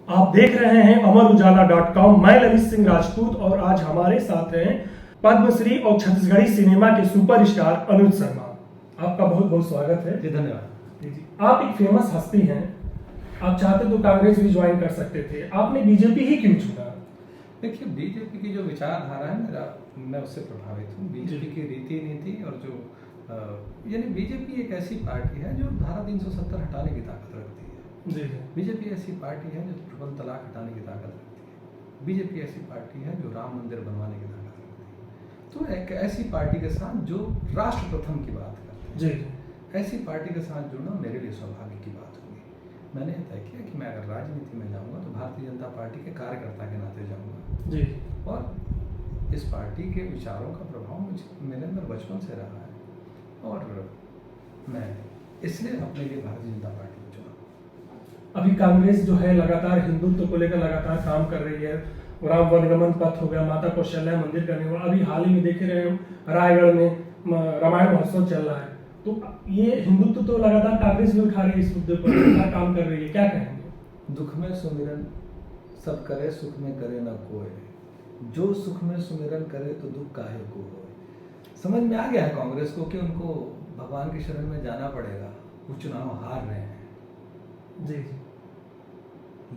आप देख रहे हैं अमरउजाला.com। मैं ललित सिंह राजपूत और आज हमारे साथ हैं पद्मश्री और छत्तीसगढ़ी सिनेमा के सुपरस्टार अनुज शर्मा। आपका बहुत बहुत स्वागत है। जी धन्यवाद। जी, आप एक फेमस हस्ती हैं। आप चाहते तो कांग्रेस भी ज्वाइन कर सकते थे, आपने बीजेपी ही क्यों चुना? देखिए, बीजेपी की जो विचारधारा है मैं उससे प्रभावित हूँ। बीजेपी की रीति नीति और जो यानी बीजेपी एक ऐसी पार्टी है जो धारा 370 हटाने की ताकत रखती है। जी बीजेपी ऐसी पार्टी है जो ट्रिपल तलाक हटाने की ताकत रखती है। बीजेपी ऐसी पार्टी है जो राम मंदिर बनवाने की ताकत रखती है। तो एक ऐसी पार्टी के साथ जो राष्ट्र प्रथम की बात करती है, जी ऐसी पार्टी के साथ जुड़ना मेरे लिए सौभाग्य की बात होगी। मैंने तय किया कि मैं अगर राजनीति में जाऊंगा तो भारतीय जनता पार्टी के कार्यकर्ता के नाते जाऊंगा जी और इस पार्टी के विचारों का प्रभाव मेरे अंदर बचपन से रहा है और मैं इसलिए अपने लिए भारतीय जनता पार्टी को चुना। अभी कांग्रेस जो है लगातार हिंदुत्व को लेकर लगातार काम कर रही है। राम वनगमन पथ हो गया, माता कौशल्या मंदिर करने हुआ, अभी हाल ही में देख रहे हो रायगढ़ में रामायण महोत्सव चल रहा है। तो ये हिंदुत्व तो लगातार कांग्रेस भी उठा रही है, इस मुद्दे पर क्या काम कर रही है, क्या कहेंगे? दुख में सुमिरन सब करे, सुख में करे न कोई। जो सुख में सुमिरन करे तो दुख काहे को होए। समझ में आ गया है कांग्रेस को कि उनको भगवान की शरण में जाना पड़ेगा। वो चुनाव हार रहे हैं जी,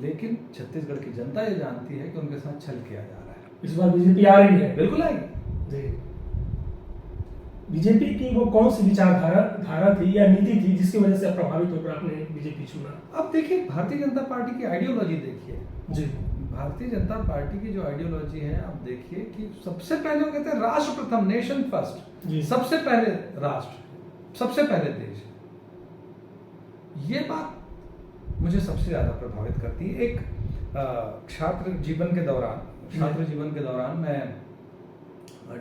लेकिन छत्तीसगढ़ की जनता ये जानती है कि उनके साथ छल किया जा रहा है। इस बार बीजेपी आ रही है। बिल्कुल आएगी जी। बीजेपी की वो कौन सी विचारधारा थी या नीति थी जिसकी वजह से प्रभावित होकर आपने बीजेपी चुना? अब देखिए, भारतीय जनता पार्टी की आइडियोलॉजी देखिए। जी, भारतीय जनता पार्टी की जो आइडियोलॉजी है, आप देखिए कि सबसे पहले वो कहते हैं राष्ट्र प्रथम, नेशन फर्स्ट। जी। सबसे पहले राष्ट्र, सबसे पहले देश। ये बात मुझे सबसे ज्यादा प्रभावित करती है। एक छात्र जीवन के दौरान मैं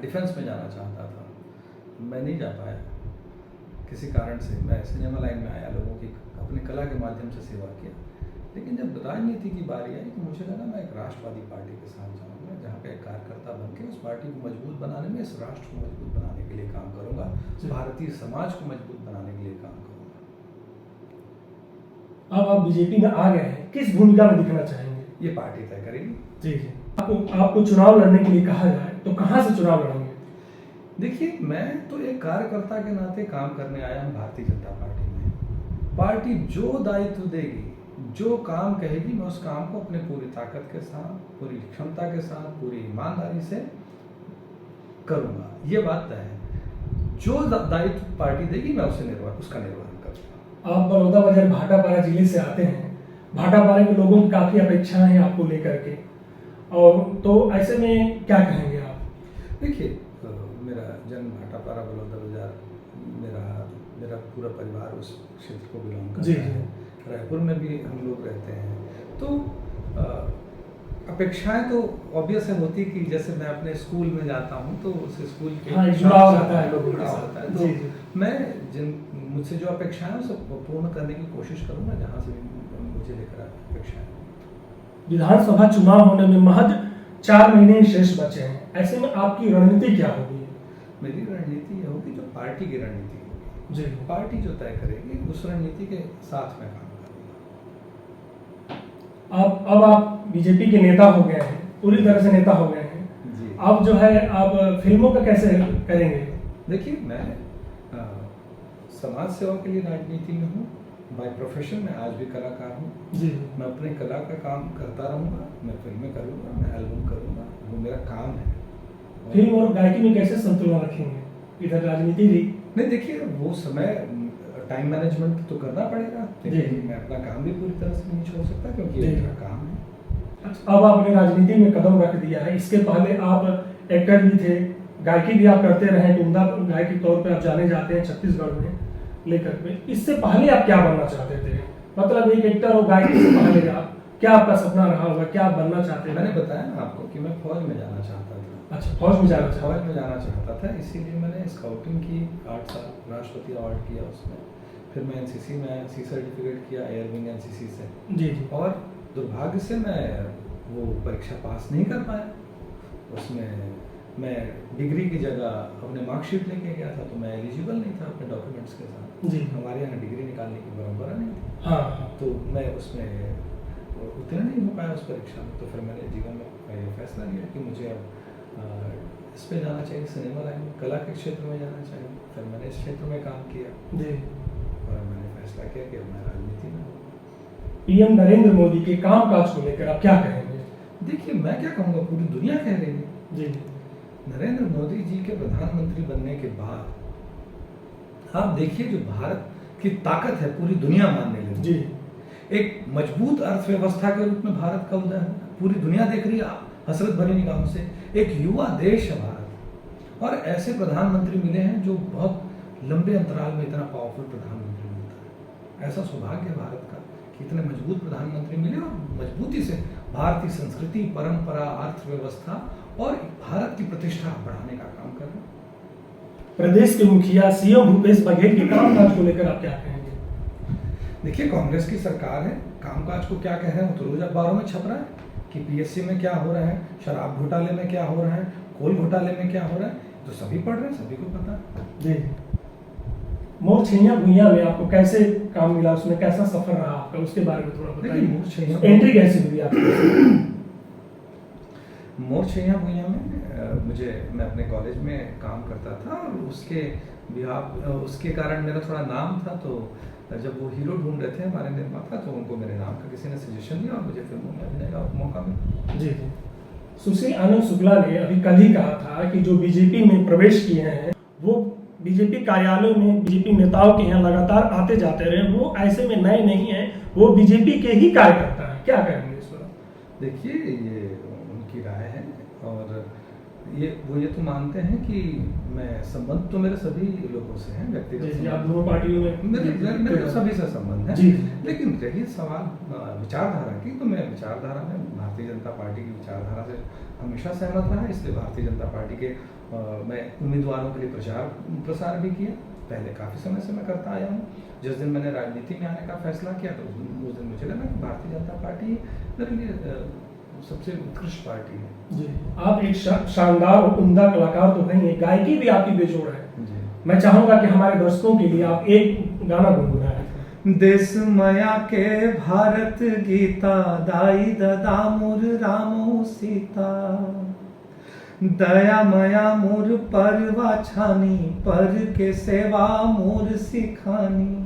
डिफेंस में जाना चाहता था, मैं नहीं जा पाया किसी कारण से। मैं सिनेमा लाइन में आया, लोगों की अपनी कला के माध्यम से सेवा किया। लेकिन जब राजनीति की बारी आई तो मुझे लगा मैं एक राष्ट्रवादी पार्टी के साथ जाऊंगा, जहाँ पे एक कार्यकर्ता बन के उस पार्टी को मजबूत बनाने में, इस राष्ट्र को मजबूत बनाने के लिए काम करूंगा, भारतीय समाज को मजबूत बनाने के लिए काम करूंगा। अब आप बीजेपी में आ गए हैं, किस भूमिका में दिखना चाहेंगे? ये पार्टी तय करेगी। जी जी। आपको चुनाव लड़ने के लिए कहा जाए तो कहाँ से चुनाव लड़ेंगे? देखिए, मैं तो एक कार्यकर्ता के नाते काम करने आया हूँ भारतीय जनता पार्टी में। पार्टी जो दायित्व देगी, जो काम कहेगी, मैं उस काम को अपने पूरी ताकत के साथ, पूरी क्षमता के साथ, पूरी ईमानदारी से करूंगा। ये बात तय है। जो दायित्व पार्टी देगी मैं उसका निर्वहन करूंगा। आप बलौदाबाजार भाटापारा जिले से आते हैं। भाटापारा के लोगों की काफी अपेक्षाएं हैं आपको लेकर के, और तो ऐसे में क्या कहेंगे आप? देखिए, मेरा जन्म भाटापारा बलौदाबाजार, मेरा पूरा परिवार उस क्षेत्र को बिलोंग करता है। रायपुर में भी हम लोग रहते हैं। तो अपेक्षाएं तो ऑब्वियस है होती कि जैसे मैं अपने स्कूल में जाता हूँ तो उस स्कूल के जुड़ाव रहता है लोगों के साथ। होता है। तो मैं मुझसे जो अपेक्षाएं हैं सब पूर्ण करने की कोशिश करूंगा, जहाँ से भी मुझे लेकर अपेक्षाएं। विधानसभा चुनाव होने में महज 4 महीने शेष बचे हैं, ऐसे में आपकी रणनीति क्या होगी? मेरी रणनीति ये होगी जो पार्टी की रणनीति होगी। जी। पार्टी जो तय करेगी उस रणनीति के साथ में काम करूंगा। अब आप बीजेपी के नेता हो गए हैं, पूरी तरह से नेता हो गए हैं जी। अब जो है आप फिल्मों का कैसे करेंगे? देखिए, मैं समाज सेवा के लिए राजनीति में हूँ। बाय प्रोफेशन मैं आज भी कलाकार हूँ जी। मैं अपने कला का काम करता रहूँगा। मैं फिल्में करूँगा, मैं एल्बम करूँगा, वो मेरा काम है। फिल्म और गायकी में कैसे संतुलन रखेंगे? इधर राजनीति भी नहीं, देखिए वो समय टाइम मैनेजमेंट तो करना पड़ेगा, लेकिन मैं अपना काम भी पूरी तरह से नहीं छोड़ सकता क्योंकि ये मेरा काम है। अब आपने राजनीति में कदम रख दिया है, इसके पहले आप एक्टर भी थे, गायकी भी आप करते रहे, उम्दा गायक के तौर पे आप जाने जाते हैं छत्तीसगढ़ में लेकर के। इससे पहले आप क्या बनना चाहते थे? मतलब एक एक्टर और गायक से पहले आप क्या, आपका सपना रहा होगा, क्या आप बनना चाहते थे? मैंने बताया ना आपको कि मैं फौज में जाना चाहता था। अच्छा, फौज में जाना चाहता था, इसीलिए मैंने स्काउटिंग की, 8 साल राष्ट्रपति अवार्ड किया उसमें। फिर मैं एनसीसी में आया, सी सर्टिफिकेट किया एयर विंग एनसीसी से। जी। और दुर्भाग्य से मैं वो परीक्षा पास नहीं कर पाया। उसमें मैं डिग्री की जगह अपने मार्कशीट लेके गया था, तो मैं एलिजिबल नहीं था अपने डॉक्यूमेंट्स के साथ। जी। हमारे यहाँ डिग्री निकालने की परंपरा नहीं थी। हाँ। तो मैं उसमें उत्तीर्ण नहीं हो पाया उस परीक्षा में, तो फिर मैंने जीवन में ये फैसला लिया कि मुझे अब इस पे जाना चाहिए, सिनेमा लाइन में, कला के क्षेत्र में जाना चाहिए। फिर मैंने इस क्षेत्र में काम किया जी। और मैंने फैसला किया कि अब मैं राजनीति में हूँ। पीएम नरेंद्र मोदी के कामकाज को लेकर आप क्या कहेंगे? देखिए, मैं क्या कहूँगा, पूरी दुनिया कह रही है। जी नरेंद्र मोदी जी के प्रधानमंत्री बनने के बाद आप देखिए जो भारत की ताकत है पूरी दुनिया मानने लगी। जी एक मजबूत अर्थव्यवस्था के रूप में भारत का उदय है, पूरी दुनिया देख रही है हसरत भरी निगाहों से। एक युवा देश है भारत, और ऐसे प्रधानमंत्री मिले हैं जो बहुत लंबे अंतराल में इतना पावरफुल प्रधानमंत्री मिलता है। ऐसा सौभाग्य है भारत का कि इतने मजबूत प्रधानमंत्री मिले और मजबूती से भारतीय संस्कृति, परंपरा, अर्थव्यवस्था और भारत की प्रतिष्ठा बढ़ाने का काम कर रहे हैं। प्रदेश के मुखिया सीएम भूपेश बघेल के कामकाज को लेकर आप क्या कहेंगे? देखिए, कांग्रेस की सरकार है, कामकाज को क्या कह रहे हैं, तो रोज अखबारों में छप रहा है कि पीएससी में क्या हो रहा है, शराब घोटाले में क्या हो रहा है, कोल घोटाले में क्या हो रहा है, तो सभी पढ़ रहे हैं, सभी को पता है। जी। मोरछैया भुइयां में आपको कैसे काम मिला, उसमें कैसा सफर रहा आपका, उसके बारे में थोड़ा देखिए, बताइए। मोरछैया एंट्री कैसे हुई आपकी? मोरछैया भुइयां में मैं अपने कॉलेज में काम करता था, और उसके कारण मेरा थोड़ा नाम था। तो जब वो हीरो ढूंढ रहे थे हमारे निर्माता, तो उनको मेरे नाम का किसी ने सजेशन दिया और मुझे फिल्मों में अभिनय का मौका मिला। जी। सुश्री आनंद शुक्ला ने अभी कल ही कहा था कि जो बीजेपी में प्रवेश किए हैं वो बीजेपी कार्यालयों में बीजेपी नेताओं के यहाँ लगातार आते जाते रहे, वो ऐसे में नए नहीं है, वो बीजेपी के ही कार्यकर्ता है। क्या कहेंगे इस पर? देखिए, ये उनकी राय है, और वो ये तो मानते हैं कि मैं संबंध तो मेरे सभी लोगों से हैं, व्यक्तिगत जी, संबंध। आप दोनों पार्टियों में मेरे तो सभी से संबंध है। जी। लेकिन रही सवाल विचारधारा की, तो मैं विचारधारा में भारतीय जनता पार्टी की विचारधारा से हमेशा सहमत रहा, इसलिए भारतीय जनता पार्टी के मैं उम्मीदवारों के लिए प्रसार भी किया। पहले काफ़ी समय से मैं करता आया हूँ। जिस दिन मैंने राजनीति में आने का फैसला किया, तो उस दिन मुझे लगा कि भारतीय जनता पार्टी मेरे लिए सबसे उत्कृष्ट पार्टी है। जी। आप एक शानदार और उम्दा कलाकार तो हैं, गायकी भी आपकी बेजोड़ है। जी। मैं चाहूंगा कि हमारे दर्शकों के लिए आप एक गाना गुनगुनाएं। देश माया के भारत गीता, दाई ददा मोर रामो सीता, दया माया मोर परवा छानी, पर के सेवा मोर सिखानी,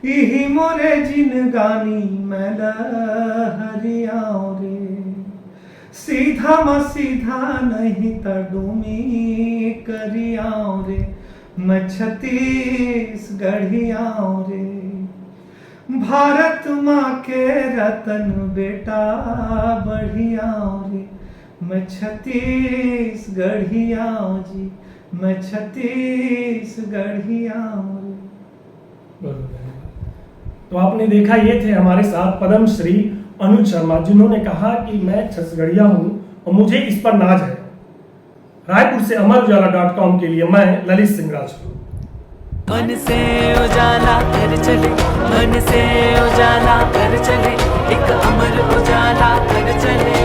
इही मोरे जिन गानी मैं लहरियाओ रे, सीधा म सीधा नहीं तडूमी करियाओ रे, मैं छत्तीसगढ़ियाओ रे, भारत माँ के रतन बेटा बढ़ियाओ रे, मैं छत्तीसगढ़ियाओ जी, मैं छत्तीसगढ़ियाओ रे। तो आपने देखा, ये थे हमारे साथ पद्म श्री अनुज शर्मा, जिन्होंने कहा कि मैं छत्तीसगढ़िया हूँ और मुझे इस पर नाज है। रायपुर से अमरउजाला.com के लिए मैं ललित सिंह राजपूत। मन से उजाला कर चले, मन से उजाला कर चले, एक अमर उजाला कर चले।